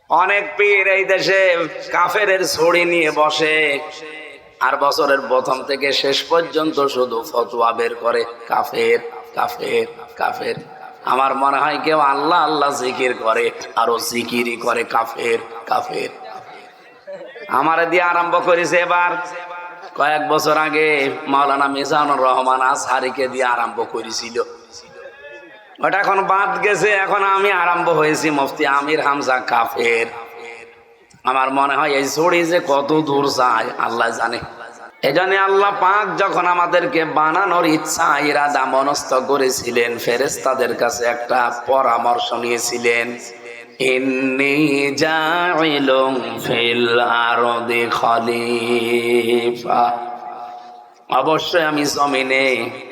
অনেক পীর এই দেশে কাফেরের ছড়ি নিয়ে বসে, আর বছরের প্রথম থেকে শেষ পর্যন্ত শুধু ফতোয়া বের করে কাফের কাফের কাফের। আমার মনে হয় কেউ আল্লাহ আল্লাহ জিকির করে, আরো জিকিরই করে কাফের কাফের। আমারে দিয়ে আরম্ভ করেছে এবার, কয়েক বছর আগে মাওলানা মিজানুর রহমান আজহারিকে দিয়ে আরম্ভ করেছিল, ওটা এখন বাদ গেছে। এখন আমি আরম্ভ হয়েছি মুফতি আমির হামজা কাফের। আমার মনে হয় এই ছড়ি যে কত দূর যায় আল্লাহ জানে। এজন্য আল্লাহ পাক যখন আমাদেরকে বানানোর ইচ্ছা ইরাদা মনস্থ করেছিলেন, ফেরেশতাদের কাছে একটা পরামর্শ নিয়েছিলেন, ইন্নী জাইলুম ফিল আরদি খলিফা, অবশ্যই আমি জমিনে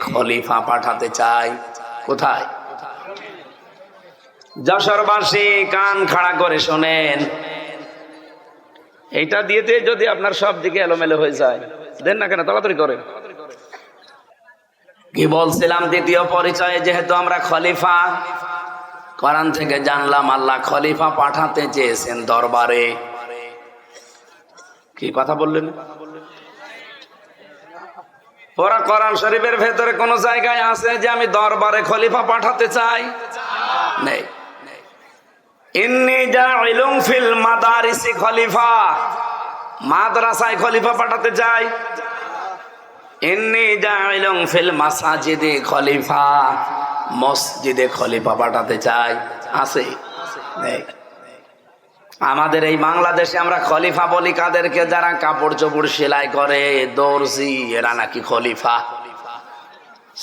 খলিফা পাঠাতে চাই। কোথায়? যশোরবাসী কান খাড়া করে শোনেন, এইটা দিয়েতে যদি আপনার সব দিকে এলোমেলো হয়ে যায়, দেন না কেন, তাড়াতাড়ি করেন। কি বলছিলাম? দ্বিতীয় পরিচয়ে যেহেতু আমরা খলিফা, কোরআন থেকে জানলাম আল্লাহ খলিফা পাঠাতে চেয়েছেন দরবারে। কি কথা বললেন? পুরা কোরআন শরীফের ভেতরে কোন জায়গায় আছে যে আমি দরবারে খলিফা পাঠাতে চাই? নেই। ইন্নী জাইলুম ফিল মাদারিসি খলিফা, মাদ্রাসায় খলিফা পাঠাতে চাই। ইন্নী জাইলুম ফিল মাসাজিদি খলিফা, মসজিদে খলিফা পাঠাতে চাই। আছে? নেই। আমাদের এই বাংলাদেশে আমরা খলিফা বলি কাদেরকে? যারা কাপড় চোপড় সেলাই করে, দর্জি, এরা নাকি খলিফা।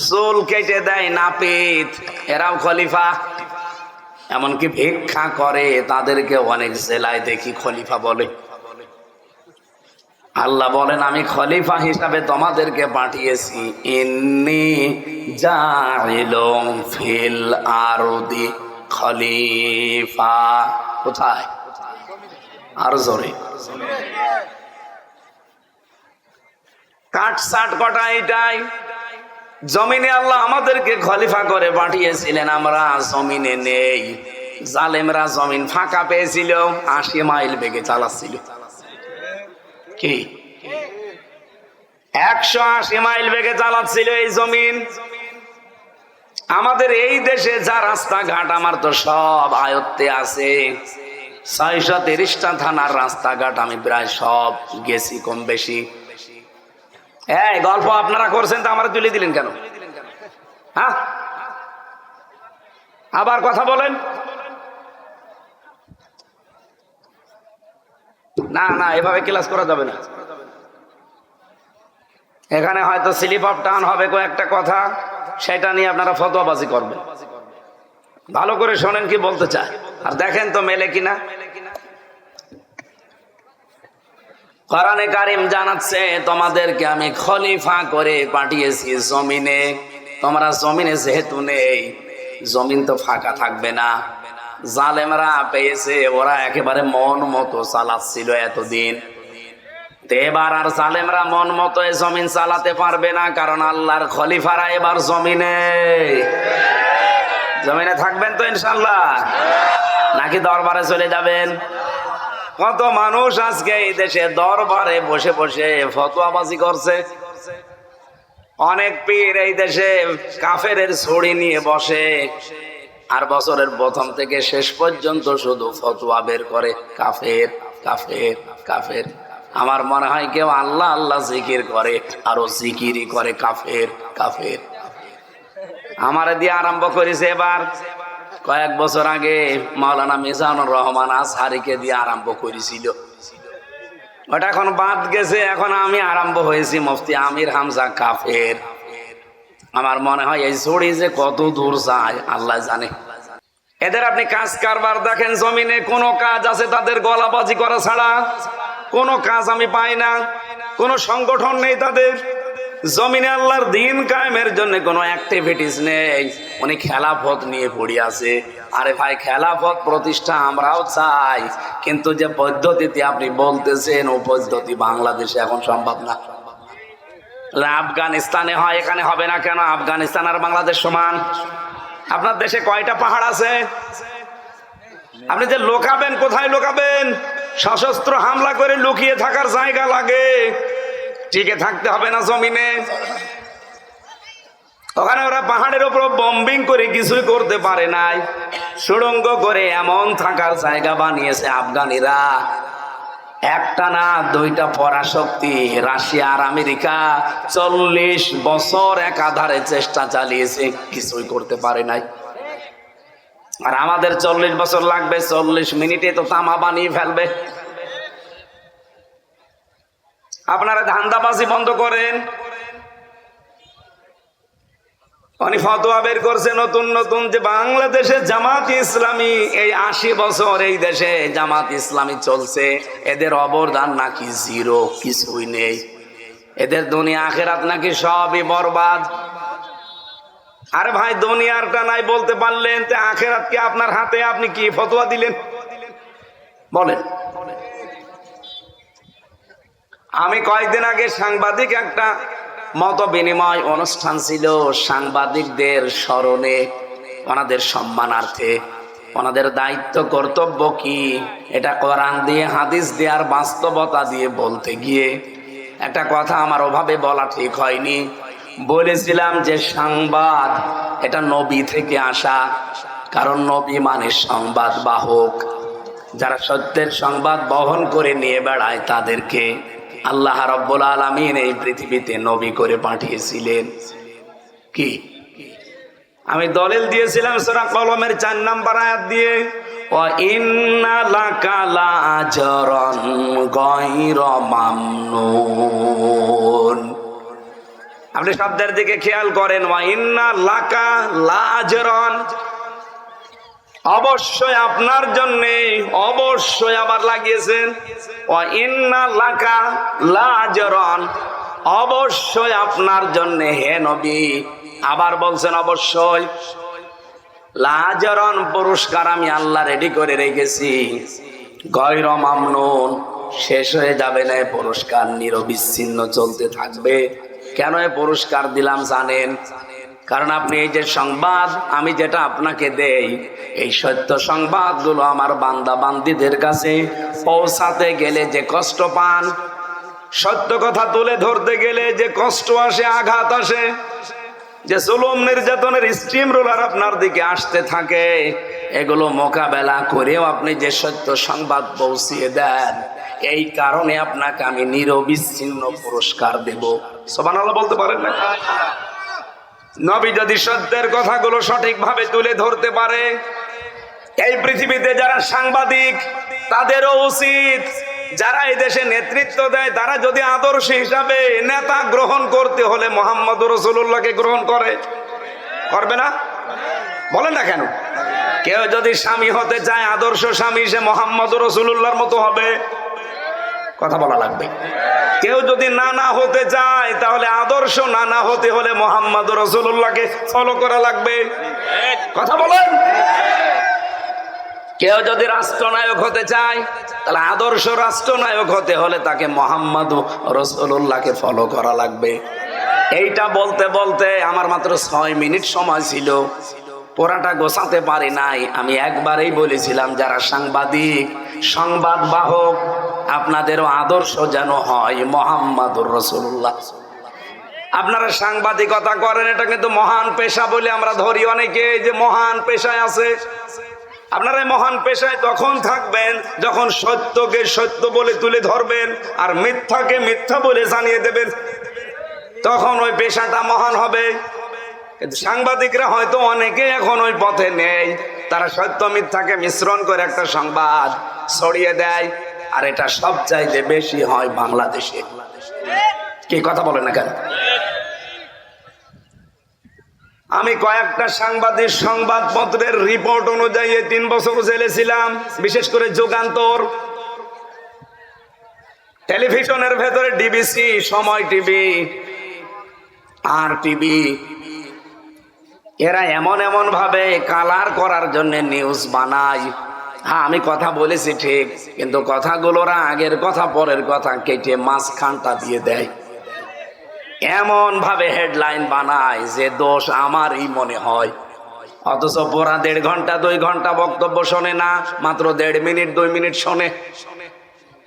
চুল কেটে দেয় নাপিত, এরাও খলিফা। এমনকি ভিক্ষা করে, তাদেরকে অনেক জেলায় দেখি খলিফা বলে। আল্লাহ বলেন আমি খলিফা হিসাবে তোমাদেরকে পাঠিয়েছি, ইন্নী জাইলুম ফিল আরদি খলিফা। কোথায়? আর জোরে কাট সাট কটা এটাই। জমিনে আল্লাহ আমাদেরকে খলিফা করে পাঠিয়েছিলেন, আমরা জমিনে নেই। জালেমরা জমিন ফাঁকা পেয়েছিল, ৮০ মাইল বেগে চালাচ্ছিল। কি ১৮০ মাইল বেগে চালাচ্ছিল এই জমিন। আমাদের এই দেশে যা রাস্তাঘাট আমার তো সব আয়ত্তে আছে। ৬৩০টা থানার রাস্তাঘাট আমি প্রায় সব গেছি কম বেশি। এই গল্প আপনারা করছেন তো আমার তুলে দিলেন কেন? হ্যাঁ, আবার কথা বলেন। না না, এভাবে ক্লাস করা যাবে না। এখানে হয়তো স্লিপ অফ টান হবে কয়েকটা কথা, সেটা নিয়ে আপনারা ফতোয়াবাজি করবেন। ভালো করে শোনেন কি বলতে চায়, আর দেখেন তো মেলে কিনা। কোরআনে কারীম জানাচ্ছে তোমাদেরকে আমি খলিফা করে পাঠিয়েছি জমিনে। তোমরা জমিনে যেহেতু নেই, জমিন তো ফাঁকা থাকবে না। জালেমরা পেয়েছে, ওরা একেবারে মন মতো চালাচ্ছিল এতদিন। এবার আর জালেমরা মন মতো জমিন চালাতে পারবে না, কারণ আল্লাহর খলিফারা এবার জমিনে জমিনে থাকবেন তো ইনশাল্লাহ, নাকি দরবারে চলে যাবেন? কত মানুষ আজকে এই দেশে দরবারে বসে বসে ফতোয়াবাজি করছে। অনেক পীর এই দেশে কাফেরের ছড়ি নিয়ে বসে, আর বছরের প্রথম থেকে শেষ পর্যন্ত শুধু ফতোয়া বের করে কাফের কাফের কাফের। আমার মনে হয় কেউ আল্লাহ আল্লাহ জিকির করে, আরো জিকিরই করে কাফের কাফের। আমারে দিয়ে আরম্ভ করেছে এবার, কয়েক বছর আগে মাওলানা মিজানুর রহমান আজহারিকে দিয়ে আরম্ভ করেছিল, ওটা এখন বাদ গেছে। এখন আমি আরম্ভ হয়েছি মুফতি আমির হামজা কাফের। আমার মনে হয় এই ছড়ি যে কত দূর যায় আল্লাহ জানে। এদের আপনি কাজ কারবার দেখেন, জমিনে কোনো কাজ আছে তাদের গলাবাজি করা ছাড়া? কোনো কাজ আমি পাই না। কোনো সংগঠন নেই তাদের। জমিনে আল্লাহর দিন কায়েমের জন্য কোনো অ্যাক্টিভিটিস নেই। উনি খেলাফত নিয়ে পড়ে আছে। আরে ভাই, খেলাফত প্রতিষ্ঠা আমরাও চাই, কিন্তু যে পদ্ধতিতে আপনি বলতেছেন ও পদ্ধতি বাংলাদেশে এখন সম্ভব না। আফগানিস্তানে হয়, এখানে হবে না কেন? আফগানিস্তান আর বাংলাদেশ সমান। আপনার দেশে কয়টা পাহাড় আছে? আপনি যে লোকাবেন, কোথায় লোকাবেন? সশস্ত্র হামলা করে লুকিয়ে থাকার জায়গা লাগে, টিকে থাকতে হবে না জমিনে। ওখানে ওরা পাহাড়ের উপর বম্বিং করে কিছুই করতে পারে নাই, সুড়ঙ্গ করে এমন থাকার জায়গা বানিয়েছে আফগানিরা। একটা না দুইটা পরাশক্তি রাশিয়া আর আমেরিকা 40 বছর একাধারে চেষ্টা চালিয়েছে, কিছুই করতে পারে নাই। আর আমাদের 40 বছর লাগবে, 40 মিনিটে তো তামা বানিয়ে ফেলবে। আপনারা ধান্দাবাজি বন্ধ করেন। উনি ফতোয়া বের করছে নতুন নতুন যে বাংলাদেশে জামাত ইসলামী, এই 80 বছর এই দেশে জামাত ইসলামী চলছে, এদের অবদান নাকি জিরো, কিছুই নেই। এদের দুনিয়া আখেরাত নাকি সবই বরবাদ। আরে ভাই, দুনিয়ারটা নাই বলতে পারলেন, তো আখেরাত কি আপনার হাতে? আপনি কি ফতোয়া দিলেন বলেন? আমি কয়েকদিন আগে সাংবাদিক একটা মত বিনিময় অনুষ্ঠান ছিল, সাংবাদিকদের স্মরণে, ওনাদের সম্মানার্থে, ওনাদের দায়িত্ব কর্তব্য কি এটা কোরআন দিয়ে, হাদিস দিয়ে আর বাস্তবতা দিয়ে বলতে গিয়ে একটা কথা আমার ওভাবে বলা ঠিক হয়নি। বলেছিলাম যে সংবাদ এটা নবী থেকে আসা, কারণ নবী মানে সংবাদ বাহক। যারা সত্যের সংবাদ বহন করে নিয়ে বেড়ায় তাদেরকে আল্লাহ রাব্বুল আলামিন এই পৃথিবীতে নবী করে পাঠিয়েছিলেন। কি আমি দলিল দিয়েছিলাম সূরা কলমের 4 নম্বর আয়াত দিয়ে, ওয়া ইন্না লাকা লাআজরান গায়রা মামনুন। আপনি শব্দের দিকে খেয়াল করেন, ওয়া ইন্না লাকা লাআজরান, অবশ্যই আপনার জন্য, অবশ্যই আবার লাগিয়েছেন ওয়া ইন্না লাকা লাআজরান, অবশ্যই আপনার জন্য হে নবী। আবার বলছেন অবশ্যই লাআজরান, পুরস্কার আমি আল্লাহ রেডি করে রেখেছি। গায়রা মামনুন, শেষ হয়ে যাবে না পুরস্কার, নিরবিচ্ছিন্ন চলতে থাকবে। কেন এই পুরস্কার দিলাম জানেন? কারণ আপনি এই যে সংবাদ আমি যেটা আপনাকে দেই, এই সত্য সংবাদগুলো আমার বান্দা বান্দীদের কাছে পৌঁছাতে গেলে যে কষ্ট পান, সত্য কথা তুলে ধরতে গেলে যে কষ্ট আসে, আঘাত আসে, যে জুলুম নির্যাতনের স্টিম রোলার আপনার দিকে আসতে থাকে, এগুলো মোকাবেলা করেও আপনি যে সত্য সংবাদ পৌঁছিয়ে দেন, এই কারণে আপনাকে আমি নিরবিচ্ছিন্ন পুরস্কার দেব। সুবহানাল্লাহ বলতে পারেন না? নবী যদি সত্যের কথাগুলো সঠিকভাবে তুলে ধরতে পারে, এই পৃথিবীতে যারা সাংবাদিক তাদেরও উচিত, যারা এই দেশে নেতৃত্ব দেয় তারা যদি আদর্শ হিসাবে নেতা গ্রহণ করতে হলে মুহাম্মদুর রাসূলুল্লাহকে গ্রহণ করবে না? বলেন না কেন? কেউ যদি স্বামী হতে চায়, আদর্শ স্বামী, সে মুহাম্মদুর রাসূলুল্লাহর মতো হবে। কথা বলা লাগবে। কেউ যদি নানা হতে চায়, তাহলে আদর্শ নানা হতে হলে মুহাম্মদুর রাসূলুল্লাহকে ফলো করা লাগবে। কথা বলেন। কেউ যদি রাষ্ট্রনায়ক হতে চায়, তাহলে আদর্শ রাষ্ট্রনায়ক হতে হলে তাকে মুহাম্মদুর রাসূলুল্লাহকে ফলো করা লাগবে। এইটা বলতে বলতে আমার মাত্র 6 মিনিট সময় ছিল, পুরাটা গোছাতে পারি নাই। আমি একবারেই বলেছিলাম, যারা সাংবাদিক, সংবাদ বাহক, আপনাদেরও আদর্শ যেন হয় মুহাম্মদুর রাসূলুল্লাহ। আপনারা সাংবাদিকতা করেন, এটা কিন্তু মহান পেশা বলে আমরা ধরি অনেকে, যে মহান পেশায় আছে। আপনারা মহান পেশায় তখন থাকবেন যখন সত্যকে সত্য বলে তুলে ধরবেন আর মিথ্যাকে মিথ্যা বলে জানিয়ে দেবেন, তখন ওই পেশাটা মহান হবে। কিন্তু সাংবাদিকরা হয়তো অনেকে এখন ওই পথে নেই, তারা সত্য মিথ্যাকে মিশ্রণ করে একটা সংবাদ ছড়িয়ে দেয়, আর এটা সবচাইতে বেশি হয় বাংলাদেশে। কি কথা বলেন না কেন? আমি কয়েকটা সাংবাদিক সংবাদপত্রের রিপোর্ট অনুযায়ী 3 বছর জেলে ছিলাম, বিশেষ করে যুগান্তর। টেলিভিশনের ভেতরে ডিবিসি, সময় টিভি, আর টিভি, এরা এমন এমন ভাবে কালার করার জন্য নিউজ বানায়। হ্যাঁ, আমি কথা বলেছি ঠিক, কিন্তু কথাগুলোরা আগের কথা পরের কথা কেটে মাঝখানটা দিয়ে দেয়। এমন ভাবে হেডলাইন বানায় যে দোষ আমারই মনে হয়। অথচ পুরা 1.5 ঘন্টা 2 ঘন্টা বক্তব্য শোনে না, মাত্র 1.5 মিনিট 2 মিনিট শোনে।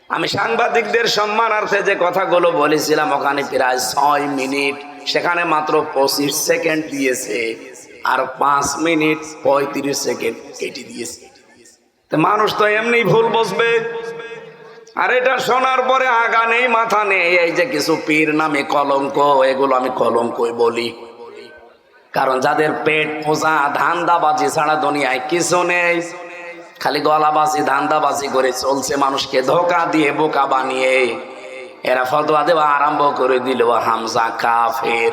আমি সাংবাদিকদের সম্মানার্থে যে কথাগুলো বলেছিলাম ওখানে প্রায় 6 মিনিট, সেখানে মাত্র 25 সেকেন্ড দিয়েছে, আর 5 মিনিট 35 সেকেন্ড কেটে দিয়েছে। তো মানুষ তো এমনি ভুল বসবে। আর এটা শোনার পরে আগা নেই মাথা নেই। এই যে কিছু পীর নামে কলঙ্ক, এগুলো আমি কলঙ্কই বলি, কারণ যাদের পেট পোষা ধান্দাবাজি ছাড়া দুনিয়ায় কিছু নেই, খালি গলাবাজি ধান্দাবাজি করে চলছে, মানুষকে ধোকা দিয়ে বোকা বানিয়ে এরা ফতোয়া দেওয়া আরম্ভ করে দিল, হামজা কাফের।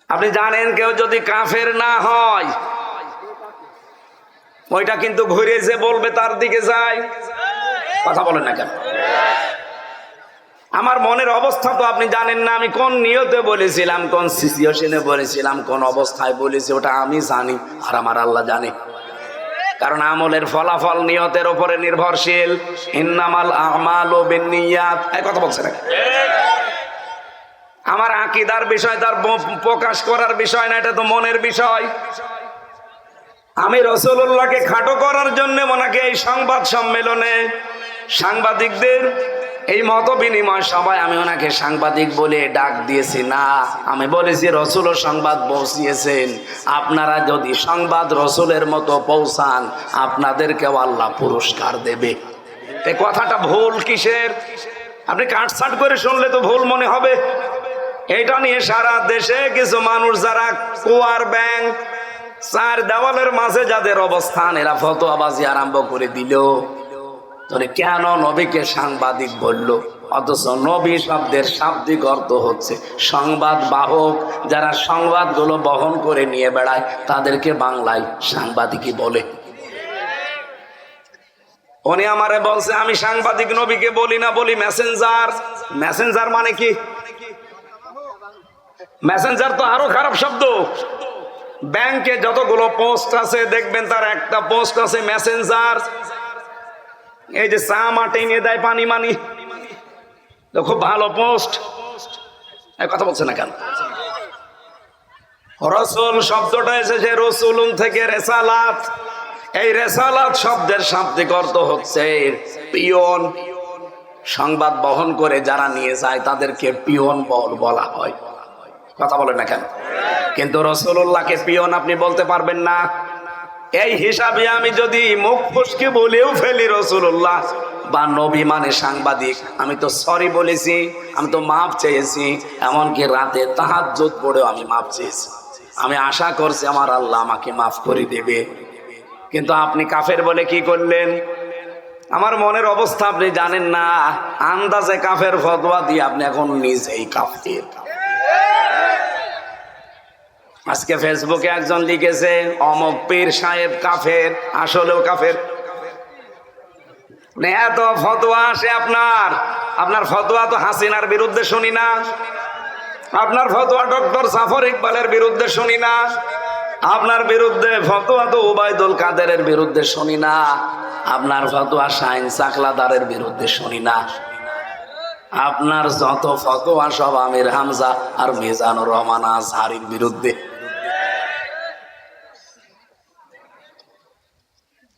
আপনি জানেন কেউ যদি কাফের না হয় ওইটা কিন্তু ঘুরে যে বলবে তার দিকে যায়। কথা বলেন না কেন? আমার মনের অবস্থা তো আপনি জানেন না, আমি কোন নিয়তে বলেছিলাম, কোন সিচুয়েশনে বলেছিলাম, কোন অবস্থায় বলেছি, ওটা আমি জানি আর আমার আল্লাহ জানে। কারণ আমলের ফলাফল নিয়তের উপরে নির্ভরশীল। ইন্নামাল আমালু বিন্নিয়াত, এই কথা বলছে না? আমার আকীদার বিষয়, তার প্রকাশ করার বিষয় না, এটা তো মনের বিষয়। আমি রাসূলুল্লাহকে খাটো করার জন্য ওনাকে এই সংবাদ সম্মেলনে সাংবাদিকদের এই মত বিনিময় সভায় আমি ওনাকে সাংবাদিক বলে ডাক দিয়েছি না, আমি বলেছি রাসূলও সংবাদ পৌঁছিয়েছেন, আপনারা যদি সংবাদ রাসূলের মতো পৌঁছান আপনাদেরকেও আল্লাহ পুরস্কার দেবে। এই কথাটা ভুল কিসের? আপনি কাটছাট করে শুনলে তো ভুল মনে হবে। এটা নিয়ে সারা দেশে কিছু মানুষ যারা কুয়ার ব্যাং, চার দেওয়ালের মাঝে যাদের অবস্থান, এরা ফতোয়াবাজি আরম্ভ করে দিল। কেন নবীকে সাংবাদিক বলল? অথচ নবী শব্দের শাব্দিক অর্থ হচ্ছে সংবাদ বাহক। যারা সংবাদগুলো বহন করে নিয়ে বেড়ায় তাদেরকে বাংলায় সাংবাদিকই বলে। উনি আমারে বলছে আমি সাংবাদিক নবীকে বলি না, বলি মেসেঞ্জার। মেসেঞ্জার মানে কি? মেসেঞ্জার তো আরো খারাপ শব্দ। ব্যাংকে যতগুলো পোস্ট আছে দেখবেন তার একটা পোস্ট আছে মেসেঞ্জার। এই যে চা মাটি নিয়ে দেয় পানি মানি, খুব ভালো পোস্ট। এই কথা বলছে না কেন? রসুল শব্দটা এসেছে রসুলুন থেকে, রেসালাত। এই রেসালাত শব্দের শাব্দিক অর্থ হচ্ছে পিয়ন। সংবাদ বহন করে যারা নিয়ে যায় তাদেরকে পিয়ন বলা হয়। কথা বলে না কেন? কিন্তু রাসূলুল্লাহকে পিয়ন আপনি বলতে পারবেন না। এই হিসাবে আমি যদি মুখ ফসকে বলেও ফেলি রাসূলুল্লাহ বা নবী মানে সাংবাদিক, আমি তো সরি বলেছি, আমি তো মাপ চেয়েছি, এমনকি রাতে তাহাজ্জুদ পড়েও আমি মাপ চেয়েছি। আমি আশা করছি আমার আল্লাহ আমাকে মাফ করে দেবে। কিন্তু আপনি কাফের বলে কি করলেন? আমার মনের অবস্থা আপনি জানেন না। আন্দাজে কাফের ফতোয়া দিয়ে আপনি এখন নিজেই কাফের। আজকে ফেসবুকে একজন লিখেছে অমক পীর সাহেব কাফের, আসলেও কাফের। এত ফতোয়া আসে আপনার ফতোয়া তো হাসিনার বিরুদ্ধে শুনি না, আপনার ফতোয়া ডক্টর জাফর ইকবালের বিরুদ্ধে শুনি না, আপনার বিরুদ্ধে ফতোয়া তো ওবায়দুল কাদেরের বিরুদ্ধে শুনি না, আপনার ফতোয়া শাহিন চাকলাদারের বিরুদ্ধে শুনি না। আপনার যত ফতোয়া সব আমির হামজা আর মিজানুর রহমান আজহারীর বিরুদ্ধে।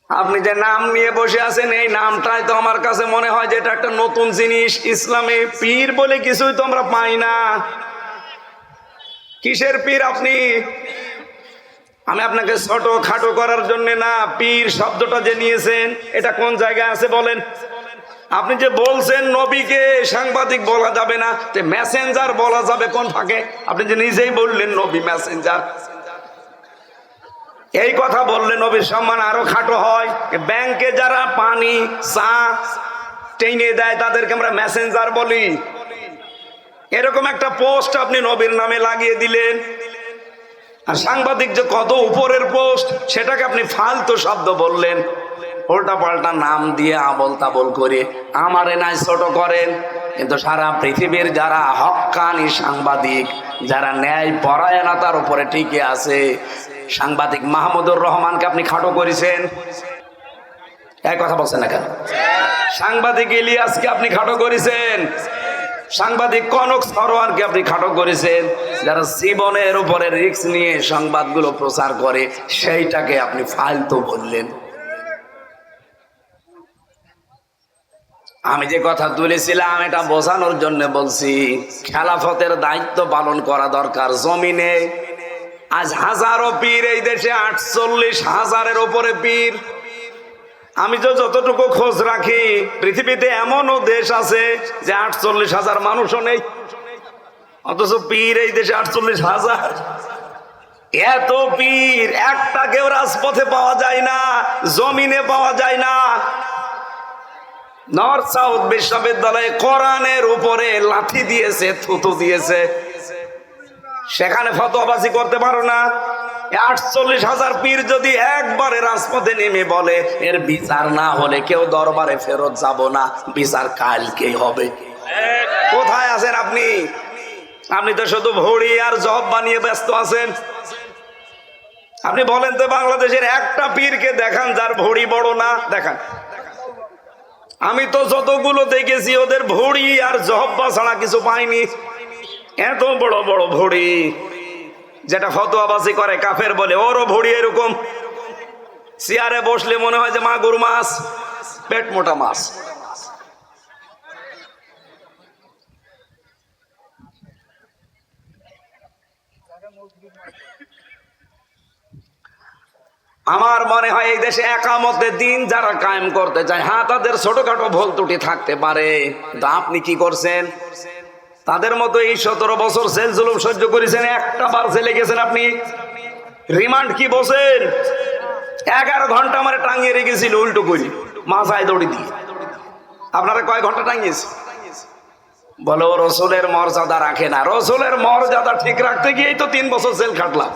আপনি যে নাম নিয়ে বসে আছেন, এই নামটাই তো আমার কাছে মনে হয় যে এটা একটা নতুন জিনিস। ইসলামে পীর বলে কিছুই তো আমরা পাই না। কিসের পীর আপনি? আমি আপনাকে ছোট খাটো করার জন্য না, পীর শব্দটা যে নিয়েছেন এটা কোন জায়গায় আছে বলেন? আপনি যে বলছেন নবীকে সাংবাদিক বলা যাবে না, মেসেঞ্জার বলা যাবে কোন ফাঁকে? আপনি যে নিজেই বললেন নবী মেসেঞ্জার। এই কথা বললে নবীর সম্মান আরো খাটো হয়। ব্যাংকে যারা পানি চা টেনে দেয় তাদেরকে আমরা মেসেঞ্জার বলি। এরকম একটা পোস্ট আপনি নবীর নামে লাগিয়ে দিলেন। আর সাংবাদিক যে কত উপরের পোস্ট, সেটাকে আপনি ফালতু শব্দ বললেন। উল্টা পাল্টা নাম দিয়ে আবল তাবল করে আমারে নাই ছোট করেন। কিন্তু সারা পৃথিবীর যারা হক্কানি সাংবাদিক, যারা ন্যায় পরায়ণতার উপরে টিকে আছে, সাংবাদিক মাহমুদুর রহমানকে আপনি খাটো করেছেন। এই কথা বলছেন না কেন? সাংবাদিক ইলিয়াসকে আপনি খাটো করেছেন। সাংবাদিক কনক সরোয়ারকে আপনি খাটো করেছেন। যারা জীবনের উপরে রিস্ক নিয়ে সংবাদগুলো প্রচার করে সেইটাকে আপনি ফালতু বললেন। আমি যে কথা তুলেছিলাম এটা বোঝানোর জন্য বলছি, খেলাফতের দায়িত্ব পালন করা দরকার জমিনে। আজ হাজারো পীর এই দেশে, 48,000-এর উপরে পীর। আমি তো যতটুকু খোঁজ রাখি পৃথিবীতে এমনও দেশ আছে যে 48,000 মানুষও নেই, অথচ পীর এই দেশে 48,000। এত পীর, একটা কেউ রাজপথে পাওয়া যায় না, জমিনে পাওয়া যায় না। নর্থ সাউথ বিশ্ববিদ্যালয়ে কোরআনের উপরে লাঠি দিয়েছে, থুতু দিয়েছে, সেখানে ফতোয়াবাজি করতে পারো না। 48,000 পীর যদি একবারে রাজপথে নেমে বলে এর বিচার না হলে কেউ দরবারে ফেরত যাব না, বিচার কালকেই হবে। কোথায় আছেন আপনি? আপনি তো শুধু ভড়ি আর জব বানিয়ে ব্যস্ত আছেন। আপনি বলেন তো বাংলাদেশের একটা পীরকে দেখান যার ভড়ি বড় না, দেখান। আমি তো যতগুলো দেখেছি ওদের ভড়ি আর জহব্বা ছাড়া কিছু পাইনি। এত বড় বড় ভড়ি, যেটা ফতোয়াবাজি করে কাফের বলে, ওরও ভড়ি এরকম। চেয়ারে বসলে মনে হয় যে মাগুর মাছ, পেট মোটা মাছ। আমার মনে হয় এই দেশে একামতের দিন যারা কায়েম করতে চায়, হ্যাঁ তাদের ছোটখাটো ভুল ত্রুটি থাকতে পারে, কিন্তু আপনি কি করছেন? তাদের মতো এই 17 বছর জেল জুলুম সহ্য করেছেন, একটা বার জেলে গেছেন আপনি। রিমান্ড কি বসেন? 11 ঘন্টা আমার টাঙিয়ে রেখেছিল উল্টো করি, মাথায় দড়ি দিয়ে। আপনারা কয় ঘন্টা টাঙিয়েছে? বলো রসুলের মর্যাদা রাখে না। রসুলের মর্যাদা ঠিক রাখতে গিয়েই তো 3 বছর জেল খাটলাম।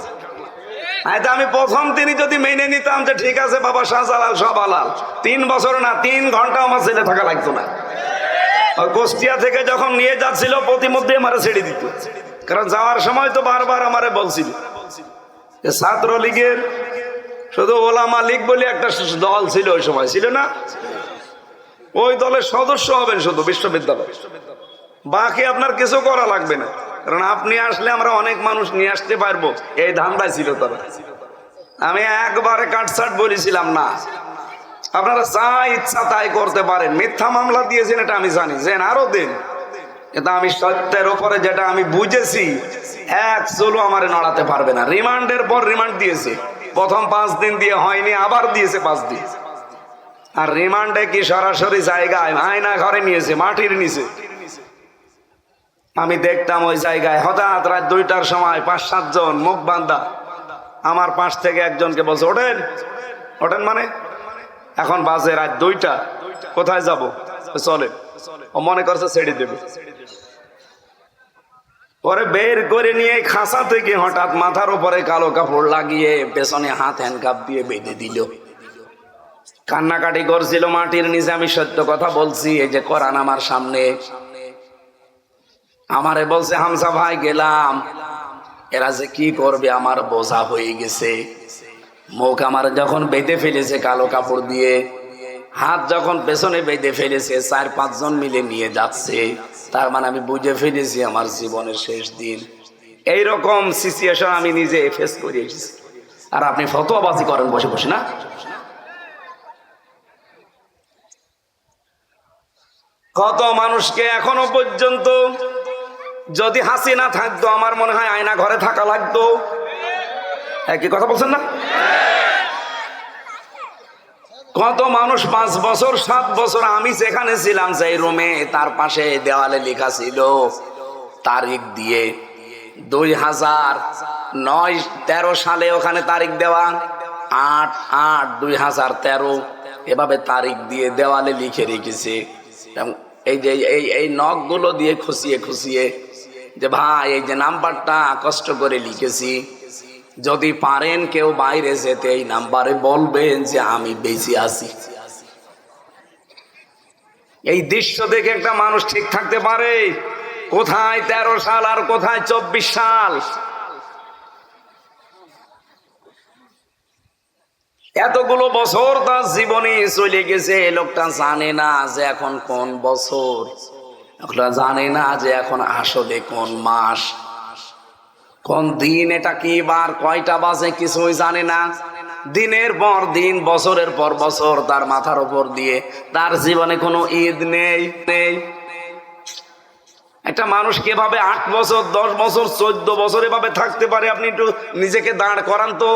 আমি প্রথম তিনি যদি মেনে নিতাম যে ঠিক আছে বাবা শাহজালাল সব আলাল, 3 বছর না 3 ঘন্টা আমার জেলে থাকা লাগতো না। কুষ্টিয়া থেকে যখন নিয়ে যাচ্ছিল প্রতিমধ্যে আমারে ছেড়ে দিত, কারণ যাওয়ার সময় তো বারবার আমারে বলছিল ছাত্রলীগের শুধু ওলামা লীগ বলে একটা দল ছিল, ওই সময় ছিল না, ওই দলের সদস্য হবেন শুধু বিশ্ববিদ্যালয়, বাকি আপনার কিছু করা লাগবে না, কারণ আপনি আসলে আমরা অনেক মানুষ নিয়ে আসতে পারবো, এই ধান্দায় ছিল তারা। আমি একবারে কাটছাট বলেছিলাম না, আপনারা যা ইচ্ছা তাই করতে পারেন। মিথ্যা মামলা দিয়েছেন এটা আমি জানি, যে আরো দিন, কিন্তু আমি সত্যের উপরে যেটা আমি বুঝেছি, এক চুলো আমারে নড়াতে পারবে না। রিমান্ডের পর রিমান্ড দিয়েছে, প্রথম 5 দিন দিয়ে হয়নি, আবার দিয়েছে 5 দিন। আর রিমান্ডে কি সরাসরি জায়গায় আয়না ঘরে নিয়েছে, মাটির নিচে। আমি দেখতাম ওই জায়গায় হঠাৎ রাত 2টার সময় 5-7 জন মুখ বান্ধা আমার পাশ থেকে একজনকে বলছে ওঠেন ওঠেন, মানে এখন বাজে রাত 2টা, কোথায় যাব? চলে। ও মনে করছে ছেড়ে দেবে, পরে বের করে নিয়ে খাঁচা থেকে হঠাৎ মাথার উপরে কালো কাপড় লাগিয়ে পেছনে হাত হ্যান্ডকাপ দিয়ে বেঁধে দিল। কান্নাকাটি করছিল মাটির নিচে। আমি সত্য কথা বলছি, এই যে কোরআন আমার সামনে। আমারে বলছে হামজা ভাই গেলাম, এরা যে কি করবে আমার বোঝা হয়ে গেছে। মুখ আমার যখন বেঁধে ফেলেছে কালো কাপড় দিয়ে, হাত যখন পেছনে বেঁধে ফেলেছে, 4-5 জন মিলে নিয়ে যাচ্ছে, তার মানে আমি বুঝে ফেলেছি আমার জীবনের শেষ দিন। এইরকম সিচুয়েশন আমি নিজে ফেস করে এসেছি। আর আপনি ফতোয়াবাজি করেন বসে বসে না? কত মানুষকে এখনো পর্যন্ত, যদি হাসিনা থাকতো আমার মনে হয় আয়না ঘরে থাকা লাগতো। একই কথা বলছেন না? কত মানুষ 5 বছর 7 বছর আমি যেখানে ছিলাম সেই রুমে, তার পাশে দেওয়ালে লেখা ছিল তারিখ দিয়ে 2009-13 সালে ওখানে তারিখ দেওয়া, 8-8-2013 এভাবে তারিখ দিয়ে দেওয়ালে লিখে রেখেছে। এই যে এই নখগুলো দিয়ে খুশিয়ে খুশিয়ে যে ভাই এই যে নাম্বারটা কষ্ট করে লিখেছি, যদি পারেন কেউ বাইরে যেতে এই নাম্বারে বলবেন যে আমি বেঁচে আছি। এই দৃশ্য দেখে একটা মানুষ ঠিক থাকতে পারে? কোথায় 13 সাল আর কোথায় 24 সাল? এতগুলো বছর তার জীবনে চলে গেছে, লোকটা জানে না যে এখন কোন বছর। আপনারা জানে না যে এখন আসলে কোন মাস, কোন দিন, এটা কি বার, কয়টা বাজে কিছুই জানে না। দিনের পর দিন, বছরের পর বছর তার মাথার উপর দিয়ে, তার জীবনে কোনো ঈদ নেই। একটা মানুষ কিভাবে 8 বছর 10 বছর 14 বছর এভাবে থাকতে পারে? আপনি একটু নিজেকে দাঁড় করান তো।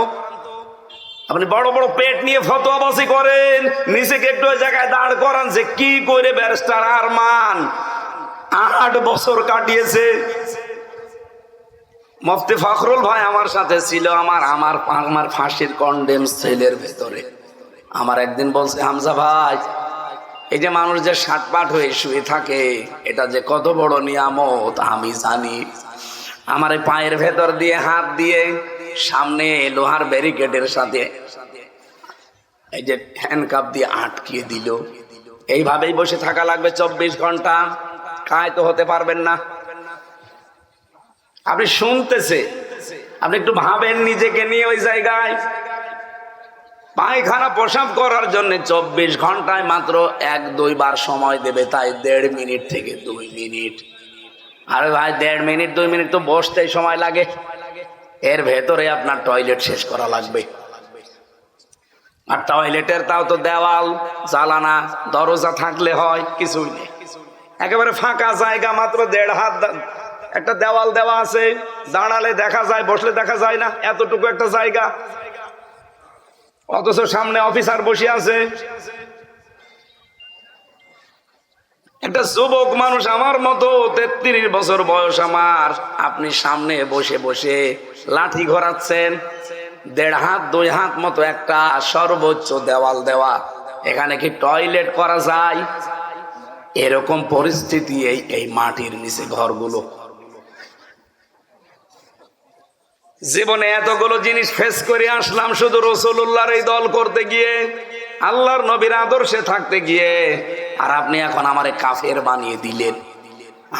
আপনি বড় বড় পেট নিয়ে ফতোয়াবাজি করেন, নিজেকে একটু ওই জায়গায় দাঁড় করান যে কি করে ব্যারিস্টার আরমান 8 বছর কাটিয়েছে। মুফতি ফখরুল ভাই আমার সাথে ছিল, আমার ফাঁসির কন্ডেম সেলের ভেতরে। আমার একদিন বলছে, হামজা ভাই, এই যে মানুষ যে সাটপাট হয়ে শুয়ে থাকে, এটা যে কত বড় নিয়ামত আমি জানি। আমার এই পায়ের ভেতর দিয়ে হাত দিয়ে সামনে লোহার ব্যারিকেডের সাথে এই যে হ্যান্ডকাপ দিয়ে আটকিয়ে দিল। এইভাবেই বসে থাকা লাগবে 24 ঘন্টা, কায়তো হতে পারবেন না। আপনি শুনতেছে, আপনি একটু ভাবেন নিজেকে নিয়ে। ওই জায়গায় পায়খানা প্রসাব করার জন্য 24 ঘন্টায় মাত্র 1-2 বার সময় দেবে, তাই 1.5 মিনিট থেকে 2 মিনিট। আরে ভাই, 1.5 মিনিট 2 মিনিট তো বসতেই সময় লাগে, এর ভেতরে আপনার টয়লেট শেষ করা লাগবে। আর টয়লেটের তাও তো দেওয়াল, জালানা, দরজা থাকলে হয়, কিছুই নেই। একেবারে ফাঁকা জায়গা, মাত্র 1.5 হাত একটা দেওয়াল দেওয়া আছে, দাঁড়ালে দেখা যায়, বসলে দেখা যায় না, এতটুকু একটা জায়গা। অথচ সামনে অফিসার বসে আছে। একটা যুবক মানুষ আমার মতো, 33 বছর বয়স আমার, আপনি সামনে বসে বসে লাঠি ঘোরাচ্ছেন। 1.5 হাত 2 হাত মতো একটা সর্বোচ্চ দেওয়াল দেওয়া, এখানে কি টয়লেট করা যায়? এরকম পরিস্থিতি এই মাটির নিচে ঘরগুলো। জীবনে এতগুলো জিনিস ফেস করে আসলাম শুধু রাসূলুল্লাহর এই দল করতে গিয়ে, আল্লাহর নবীর আদর্শে থাকতে গিয়ে। আর আপনি এখন আমারে কাফের বানিয়ে দিলেন।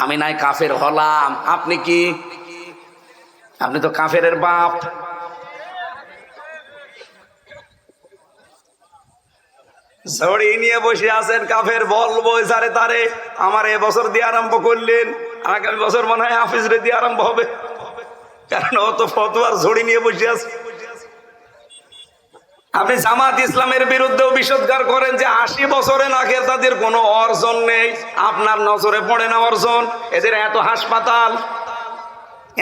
আমি নাই কাফের হলাম, আপনি কি? আপনি তো কাফেরের বাপ। ঝড়ি নিয়ে বসে আছেন, কাফের বলবো যারে তারে। আমার এবছর দিয়ে আরম্ভ করলেন, আগামী বছর মনে হয় হাফিজরে দিয়ে আরম্ভ হবে, কারণ ও তো ফতোয়ার ঝড়ি নিয়ে বসে আছে। আপনি জামাত ইসলামের বিরুদ্ধেও বিষোদ্গার করেন যে 80 বছরে নাকি তাদের কোনো অর্জন নেই। আপনার নজরে পড়ে না অর্জন? এদের এত হাসপাতাল,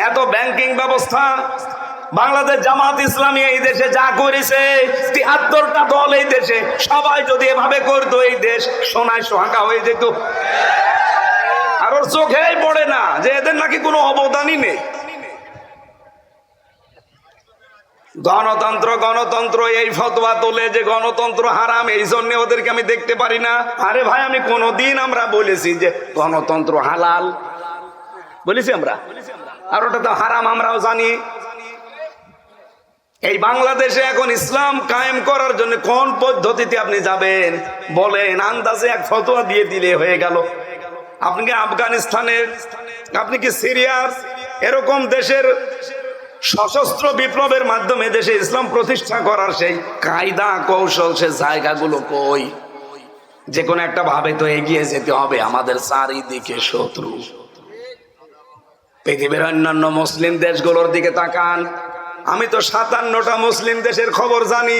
এত ব্যাংকিং ব্যবস্থা। বাংলাদেশ জামাত ইসলামী এই দেশে যা করেছে, 73টা দল এই দেশে, সবাই যদি এভাবে করতো, এই দেশ সোনায় সোহাগা হয়ে যেত। আর ওর চোখেই পড়ে না যে এদের নাকি কোনো অবদানই নেই। গণতন্ত্র গণতন্ত্র এই ফতোয়া তোলে যে গণতন্ত্র হারাম, এই জন্য ওদেরকে আমি দেখতে পারি না। আরে ভাই, আমি কোনদিন আমরা বলেছি যে গণতন্ত্র হালাল? বলেছি আমরা? আর ওটা তো হারাম আমরাও জানি। এই বাংলাদেশে এখন ইসলাম কায়েম করার জন্য কোন পদ্ধতিতে আপনি যাবেন বলেন? আন্দাজে এক ফতোয়া দিয়ে দিলে হয়ে গেল। আপনি কি আফগানিস্তানের, আপনি কি সিরিয়ার, এরকম দেশের সশস্ত্র বিপ্লবের মাধ্যমে দেশে ইসলাম প্রতিষ্ঠা করার সেই কায়দা কৌশল, সে জায়গাগুলো কই? যে কোনো একটা ভাবে তো এগিয়ে যেতে হবে। আমাদের চারিদিকে শত্রু। পৃথিবীর অন্যান্য মুসলিম দেশগুলোর দিকে তাকান। আমি তো 57টা মুসলিম দেশের খবর জানি।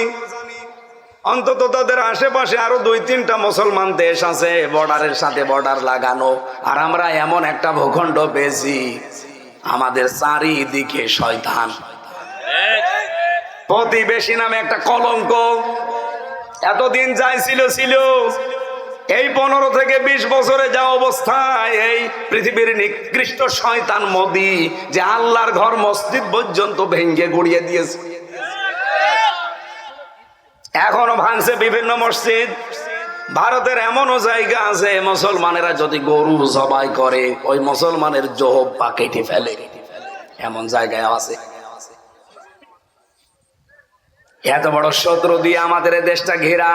অন্তত তাদের আশেপাশে আরো 2-3টা মুসলমান দেশ আছে, বর্ডারের সাথে বর্ডার লাগানো। আর আমরা এমন একটা ভূখণ্ড পেয়েছি, আমাদের চারিদিকে শয়তান। প্রতিবেশী নামে একটা কলঙ্ক। এতদিন যাই ছিল, এই 15 থেকে 20 বছরে যা অবস্থায়, এই পৃথিবীর নিকৃষ্ট শয়তান মোদি যে আল্লাহর ঘর মসজিদ পর্যন্ত ভেঙ্গে গুড়িয়ে দিয়েছে। এখনো ভাঙছে বিভিন্ন মসজিদ। ভারতের এমনও জায়গা আছে, মুসলমানেরা যদি গরু জবাই করে, ওই মুসলমানের জোহব্বা কেটে ফেলে, এমন জায়গায় আছে। এত বড় শত্রু দিয়ে আমাদের দেশটা ঘেরা।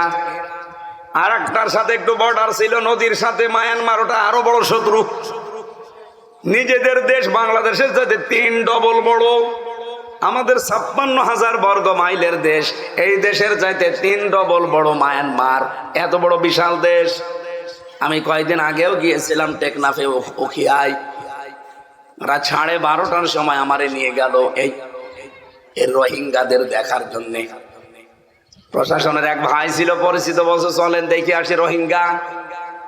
আর একটার সাথে একটু বর্ডার ছিল নদীর সাথে, মায়ানমার, ওটা আরো বড় শত্রু। নিজেদের দেশ বাংলাদেশের সাথে 3 ডবল বড়। আমাদের 56,000 বর্গ মাইলের দেশ, এই দেশের চাইতে 3 ডবল বড় মায়ানমার। এত বড় বিশাল দেশ, আমি কয়েকদিন আগেও গিয়েছিলাম টেকনাফে উখিয়ায়, রাত 12:30টার সময় আমারে নিয়ে গেল এই রোহিঙ্গাদের দেখার জন্য। প্রশাসনের এক ভাই ছিল পরিচিত, বলছে চলেন দেখে আসি রোহিঙ্গা,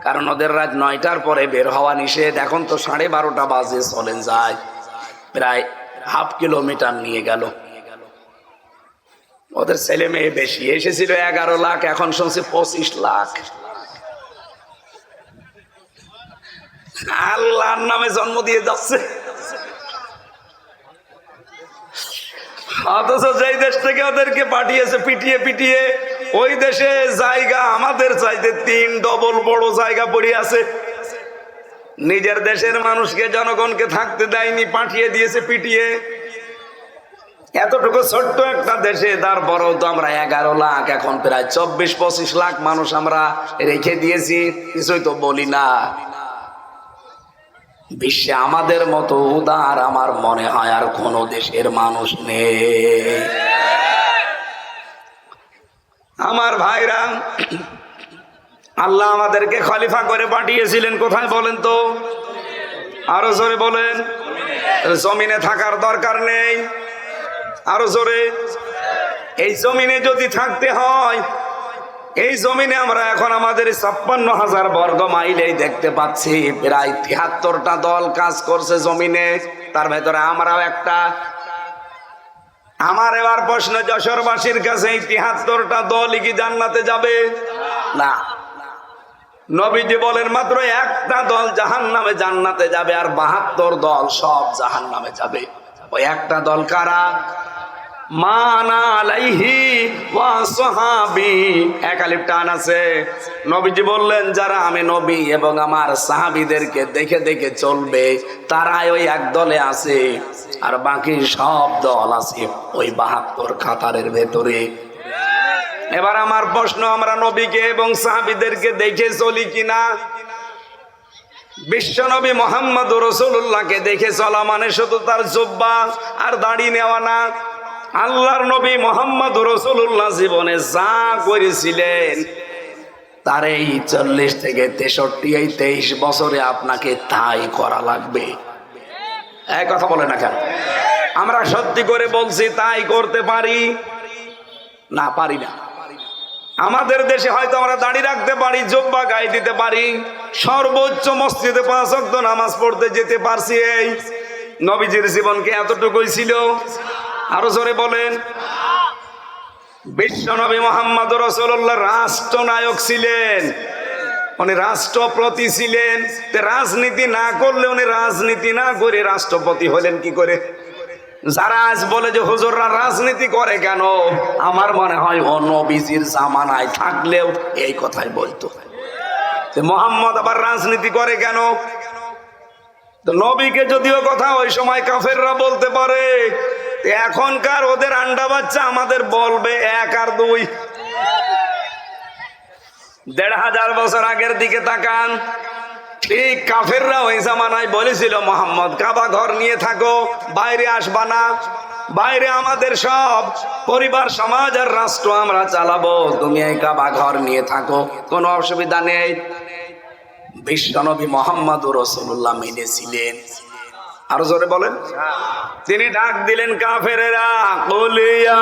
কারণ ওদের রাত 9টার পরে বের হওয়া নিষেধ। এখন তো 12:30 বাজে, চলেন যায়। প্রায় হাফ কিলোমিটার নিয়ে গেল। ওদের ছেলে মেয়ে বেশি, এসেছিল 11 লাখ, এখন শুনছি 25 লাখ। আল্লাহর নামে জন্ম দিয়ে যাচ্ছে, অথচ যেই দেশ থেকে ওদেরকে পাঠিয়েছে পিটিয়ে পিটিয়ে, ওই দেশে জায়গা আমাদের চাইতে 3 ডবল বড় জায়গা পড়ে আছে। নিজের দেশের মানুষকে, জনগণকে থাকতে দেয়নি, পাঠিয়ে দিয়েছে পিটিয়ে। এতটুকু ছোট্ট একটা দেশে তারপরেও তো আমরা 11 লাখ, এখন প্রায় 24-25 লাখ মানুষ আমরা রেখে দিয়েছি, কিছুই তো বলি না। বিশ্বে আমাদের মতো উদার আমার মনে হয় আর কোন দেশের মানুষ নেই। আমার ভাইরা, আল্লাহ আমাদেরকে খলিফা করে পাঠিয়েছিলেন কোথায় বলেন তো? আরো জোরে বলেন। জমিনে থাকার দরকার নেই, আরো জোরে। এই জমিনে যদি থাকতে হয়, এই জমিনে আমরা এখন আমাদের 56,000 বর্গ মাইলেই দেখতে পাচ্ছি প্রায় 73টা দল কাজ করছে জমিনে, তার ভেতরে আমরাও একটা। আমার এবার প্রশ্ন যশোরবাসীর কাছে, এই 73টা দলই কি জান্নাতে যাবে? না। নবীজি বলেন মাত্র একটা দল জাহান্নামে, জান্নাতে যাবে, আর 72 দল সব জাহান্নামে যাবে। ওই একটা দল কারা? মানা আলাইহি ওয়া সাহাবী, এক আলিফ টান আছে। নবীজি বললেন যারা আমি নবী এবং আমার সাহাবীদেরকে দেখে দেখে চলবে, তারাই ওই এক দলে আছে, আর বাকি সব দল আছে ওই 72 কাতারের ভেতরে। এবার আমার প্রশ্ন, আমরা নবীকে এবং সাহাবীদেরকে দেখে চলি কিনা? বিশ্বনবী মুহাম্মদুর রাসূলুল্লাহকে দেখে চলা মানে শুধু তার জুব্বা আর দাড়ি নেওয়া না। আল্লাহর নবী মুহাম্মদুর রাসূলুল্লাহ জীবনে যা করেছিলেন, তার এই 40 থেকে 63, এই 23 বছরে আপনাকে তাই করা লাগবে। এক কথা বলে না কেন? আমরা সত্যি করে বলছি তাই করতে পারি না? পারি না। আমাদের দেশে হয়তো আমরা দাড়ি রাখতে পারি, জুব্বা গায়ে দিতে পারি, সর্বোচ্চ মসজিদে 5 ওয়াক্ত নামাজ পড়তে যেতে পারছি। এই নবীজির জীবনকে এতটুকুই ছিল? আরো জোরে বলেন। বিশ্বনবী মুহাম্মদুর রাসূলুল্লাহ রাষ্ট্রনায়ক ছিলেন, উনি রাষ্ট্রপতি ছিলেন। রাজনীতি না করলে, উনি রাজনীতি না করে রাষ্ট্রপতি হলেন কি করে? যারা আজ বলে যে হুজুররা রাজনীতি করে কেন, আমার মনে হয় ও নবীজির জামানায় থাকলেও এই কথাই বলতো। মুহাম্মদ আবার রাজনীতি করে কেন? তো নবীকে যদিও কথা ওই সময় কাফেররা বলতে পারে, এখনকার ওদের আন্ডা বাচ্চা আমাদের বলবে 1 আর 2। 1500 বছর আগের দিকে তাকান, ঠিক কাফেররা ওই জামানায় বলেছিল মোহাম্মদ কাবা ঘর নিয়ে থাকো, বাইরে আসবা না, বাইরে আমাদের সব পরিবার সমাজ আর রাষ্ট্র আমরা চালাবো, তুমি এই কাবা ঘর নিয়ে থাকো, কোনো অসুবিধা নেই। বিশ্বনবী মুহাম্মদুর রাসূলুল্লাহ মেনেছিলেন। আরো জোরে বলেন। তিনি ডাক দিলেন কাফেরেরা, কুলিয়া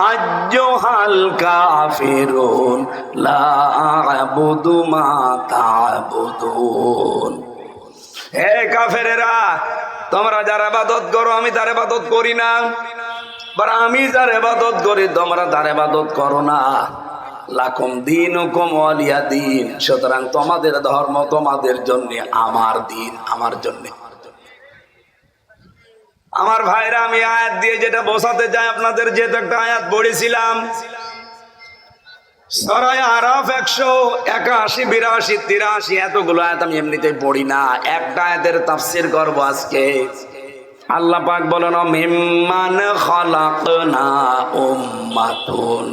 আইয়ুহাল কাফিরুন লা আ'বুদু মা তা'বুদুন। হে কাফেরেরা, তোমরা যার ইবাদত করো আমি তার ইবাদত করি না, আর আমি যার ইবাদত করি তোমরা তার ইবাদত করো না। লাকুম দীনুকুম ওয়ালিয়া দীন, সুতরাং তোমাদের ধর্ম তোমাদের জন্য, আমার দিন আমার জন্য। আমার ভাইরা, আমি আয়াত দিয়ে যেটা বোঝাতে চাই আপনাদের, যেহেতু একটা আয়াত পড়েছিলাম সূরা আরাফ 181, 82, 83, এতগুলো আয়াত আমি এমনিতেই পড়ি না, একটা আয়াতের তাফসীর করব আজকে। আল্লাহ পাক বলেন মিম্মান খালাকনা উম্মাতুন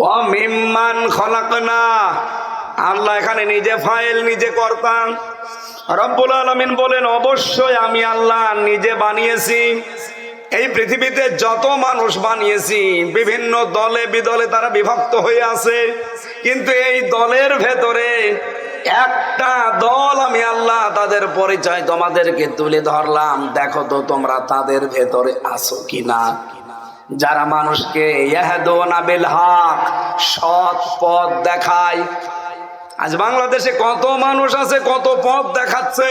ওয়া মিম্মান খালাকনা। আল্লাহ এখানে নিজে ফাইল, নিজে কর্তা। রব্বুল আলামিন বলেন অবশ্যই আমি আল্লাহ নিজে বানিয়েছি। এই পৃথিবীতে যত মানুষ বানিয়েছি বিভিন্ন দলে বিদলে তারা বিভক্ত হয়ে আছে, কিন্তু এই দলের ভেতরে একটা দল আমি আল্লাহ তাদের পরিচয় তোমাদেরকে তুলে ধরলাম, দেখো তো তোমরা তাদের ভেতরে আছো কিনা। যারা মানুষকে ইয়াহদুনা বিল হক, সৎ পথ দেখায়। আজ বাংলাদেশে কত মানুষ আছে, কত পথ দেখাচ্ছে,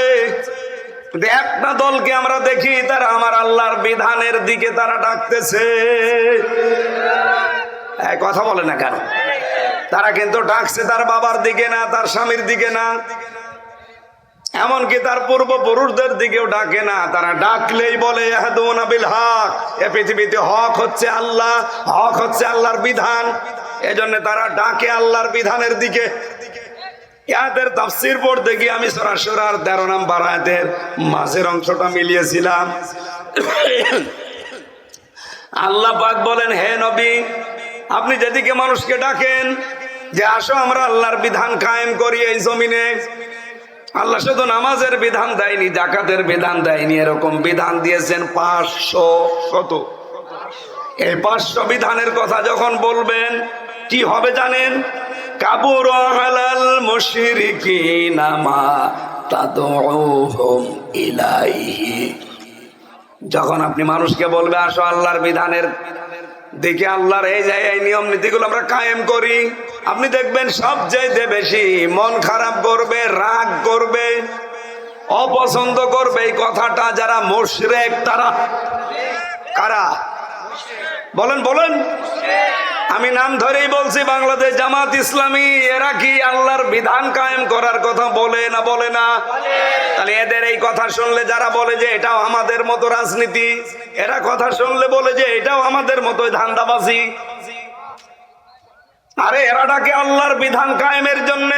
কিন্তু একটা দলকে আমরা দেখি তারা আমার আল্লাহর বিধানের দিকে তারা ডাকতেছে। কথা বলে না কেন? তারা কিন্তু ডাকছে তার বাবার দিকে না, তার স্বামীর দিকে না, এমনকি তার পূর্বপুরুষদের দিকেও ডাকে না। তারা ডাকলেই বলে ইয়াহদুনা বিল হক, এ পৃথিবীতে হক হচ্ছে আল্লাহ, হক হচ্ছে আল্লাহর বিধান। এজন্য তারা ডাকে আল্লাহর বিধানের দিকে। ইয়াদের তাফসীর পড়তে গিয়ে আমি সূরা শুরার 13 নম্বর আয়াতের মাঝের অংশটা মিলিয়েছিলাম। আল্লাহ পাক বলেন, হে নবী, আপনি যেদিকে মানুষকে ডাকেন যে আসো আমরা আল্লাহর বিধান কায়েম করি এই জমিনে, আল্লাহ শুধু নামাজের বিধান দেয়নি, যাকাতের বিধান দেয়নি, এরকম বিধান দিয়েছেন 500। কত? এই 500 বিধানের কথা যখন বলবেন কি হবে জানেন? কাবুরা আলাল মুশরিকিনা মা তাদউহুম ইলাইহি। যখন আপনি মানুষকে বলবে আসো আল্লাহর বিধানের দিকে, আল্লাহর এই নিয়ম নীতিগুলো আমরা কায়েম করি, আপনি দেখবেন সবচেয়ে বেশি মন খারাপ করবে, রাগ করবে, অপছন্দ করবে এই কথাটা যারা মুশরিক। তারা কারা? বলেন বলেন। আমি নাম ধরেই বলছি, বাংলাদেশ জামাত ইসলামী। এরা কি আল্লাহর বিধান কায়েম করার কথা বলে না? বলে না? তাহলে এদের এই কথা শুনলে যারা বলে যে এটাও আমাদের মতো রাজনীতি, এরা কথা শুনলে বলে যে এটাও আমাদের মতো ধান্দাবাজি। আরে এরা ডাকে আল্লাহর বিধান কায়েমের জন্য।